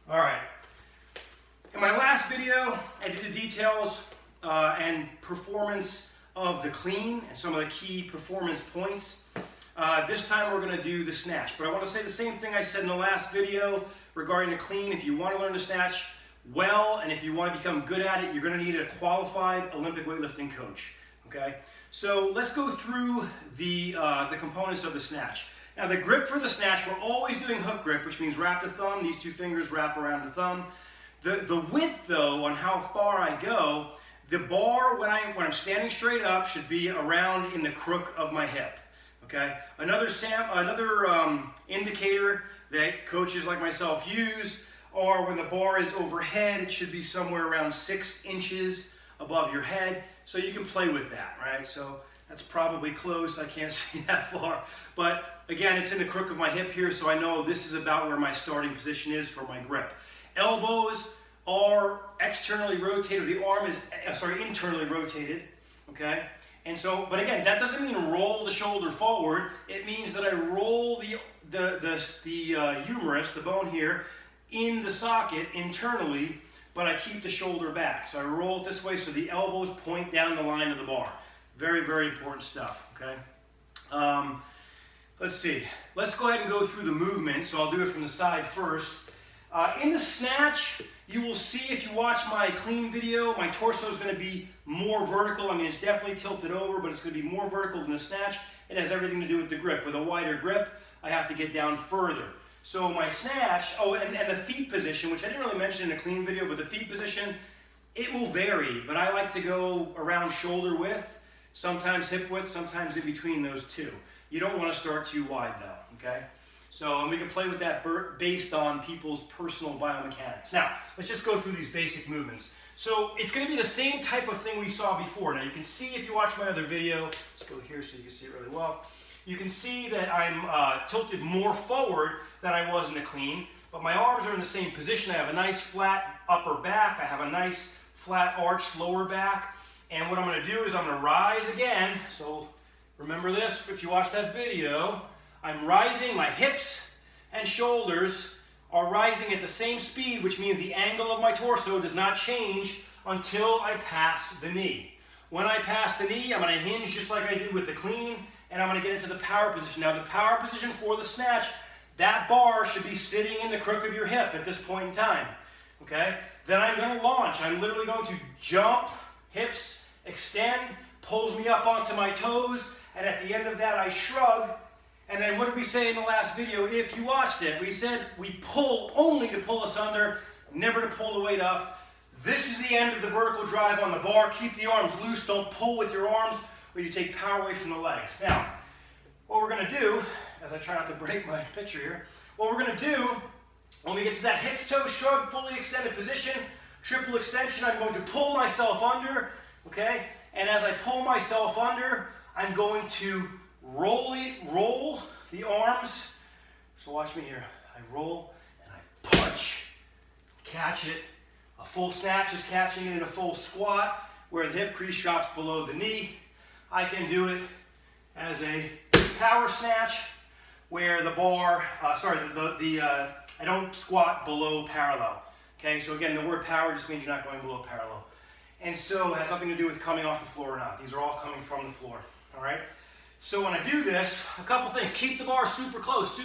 All right. In my last video, I did the details and performance of the clean and some of the key performance points. This time we're going to do the snatch, but I want to say the same thing I said in the last video regarding the clean. If you want to learn to snatch well and if you want to become good at it, you're going to need a qualified Olympic weightlifting coach. Okay, so let's go through the components of the snatch. Now the grip for the snatch, we're always doing hook grip, which means wrap the thumb. These two fingers wrap around the thumb. The width, though, on how far I go, the bar when I'm standing straight up should be around in the crook of my hip. Okay. Another indicator that coaches like myself use, or when the bar is overhead, it should be somewhere around 6 inches above your head. So you can play with that, right? So that's probably close. I can't see that far, but again, it's in the crook of my hip here, so I know this is about where my starting position is for my grip. Elbows are externally rotated, the arm is, internally rotated, okay? And so, but again, that doesn't mean roll the shoulder forward. It means that I roll the humerus, the bone here, in the socket internally, but I keep the shoulder back. So I roll it this way so the elbows point down the line of the bar. Very, very important stuff, okay? Let's see. Let's go ahead and go through the movement. So I'll do it from the side first. In the snatch, you will see if you watch my clean video, my torso is going to be more vertical. I mean, it's definitely tilted over, but it's going to be more vertical than the snatch. It has everything to do with the grip. With a wider grip, I have to get down further. So my snatch, and the feet position, which I didn't really mention in a clean video, but the feet position, it will vary, but I like to go around shoulder width, sometimes hip width, sometimes in between those two. You don't want to start too wide though, okay? So, and we can play with that based on people's personal biomechanics. Now, let's just go through these basic movements. So, it's going to be the same type of thing we saw before. Now, you can see if you watch my other video, let's go here so you can see it really well. You can see that I'm tilted more forward than I was in the clean, but my arms are in the same position. I have a nice flat upper back. I have a nice flat arched lower back. And what I'm going to do is I'm going to rise again. So, remember this, if you watch that video, I'm rising, my hips and shoulders are rising at the same speed, which means the angle of my torso does not change until I pass the knee. When I pass the knee, I'm going to hinge just like I did with the clean, and I'm going to get into the power position. Now, the power position for the snatch, that bar should be sitting in the crook of your hip at this point in time. Okay? Then I'm going to launch. I'm literally going to jump, hips, extend, pulls me up onto my toes, and at the end of that, I shrug. And then what did we say in the last video? If you watched it, we said we pull only to pull us under, never to pull the weight up. This is the end of the vertical drive on the bar. Keep the arms loose. Don't pull with your arms or you take power away from the legs. Now, what we're going to do, as I try not to break my picture here, what we're going to do when we get to that hips, toes, shrug, fully extended position, triple extension, I'm going to pull myself under, okay? And as I pull myself under, I'm going to roll the arms. So watch me here. I roll and I punch, catch it. A full snatch is catching it in a full squat where the hip crease drops below the knee. I can do it as a power snatch where the bar, I don't squat below parallel. Okay, so again, the word power just means you're not going below parallel. And so it has nothing to do with coming off the floor or not. These are all coming from the floor, all right? So when I do this, a couple things. Keep the bar super close,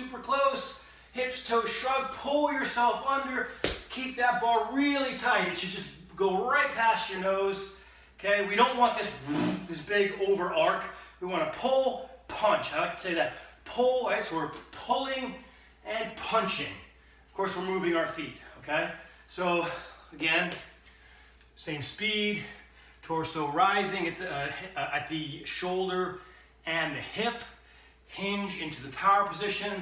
hips, toes, shrug, pull yourself under, keep that bar really tight. It should just go right past your nose, okay? We don't want this big over arc. We want to pull, punch. I like to say that. Pull, right? So we're pulling and punching. Of course, we're moving our feet, okay? So again, same speed, torso rising at the shoulder and the hip, hinge into the power position,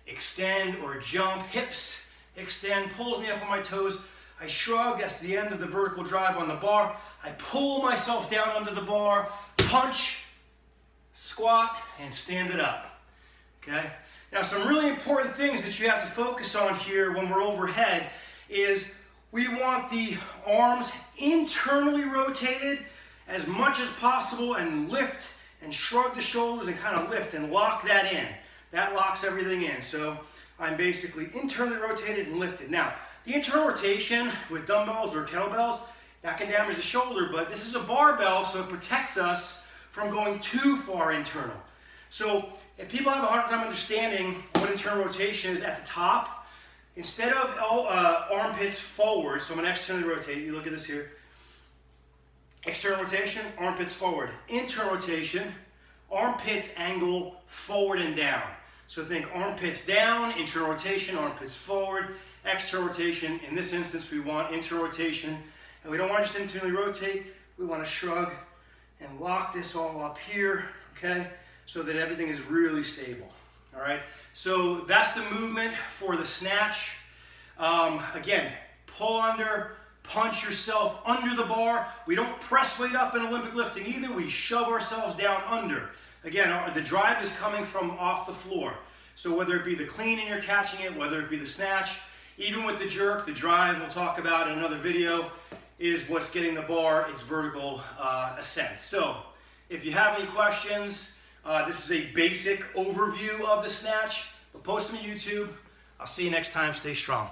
extend or jump, hips, extend, pulls me up on my toes, I shrug, that's the end of the vertical drive on the bar, I pull myself down under the bar, punch, squat, and stand it up, okay? Now some really important things that you have to focus on here when we're overhead is we want the arms internally rotated as much as possible and lift and shrug the shoulders and kind of lift and lock that in. That locks everything in. So I'm basically internally rotated and lifted. Now, the internal rotation with dumbbells or kettlebells, that can damage the shoulder, but this is a barbell, so it protects us from going too far internal. So if people have a hard time understanding what internal rotation is at the top, instead of armpits forward, so I'm going to externally rotate, you look at this here, external rotation, armpits forward. Internal rotation, armpits angle forward and down. So think armpits down, internal rotation, armpits forward, external rotation. In this instance, we want internal rotation. And we don't want to just internally rotate, we want to shrug and lock this all up here, okay? So that everything is really stable, all right? So that's the movement for the snatch. Again, pull under, punch yourself under the bar. We don't press weight up in Olympic lifting either. We shove ourselves down under. Again, the drive is coming from off the floor. So whether it be the clean and you're catching it, whether it be the snatch, even with the jerk, the drive we'll talk about in another video, is what's getting the bar its vertical ascent. So if you have any questions, this is a basic overview of the snatch. We'll post them to YouTube. I'll see you next time. Stay strong.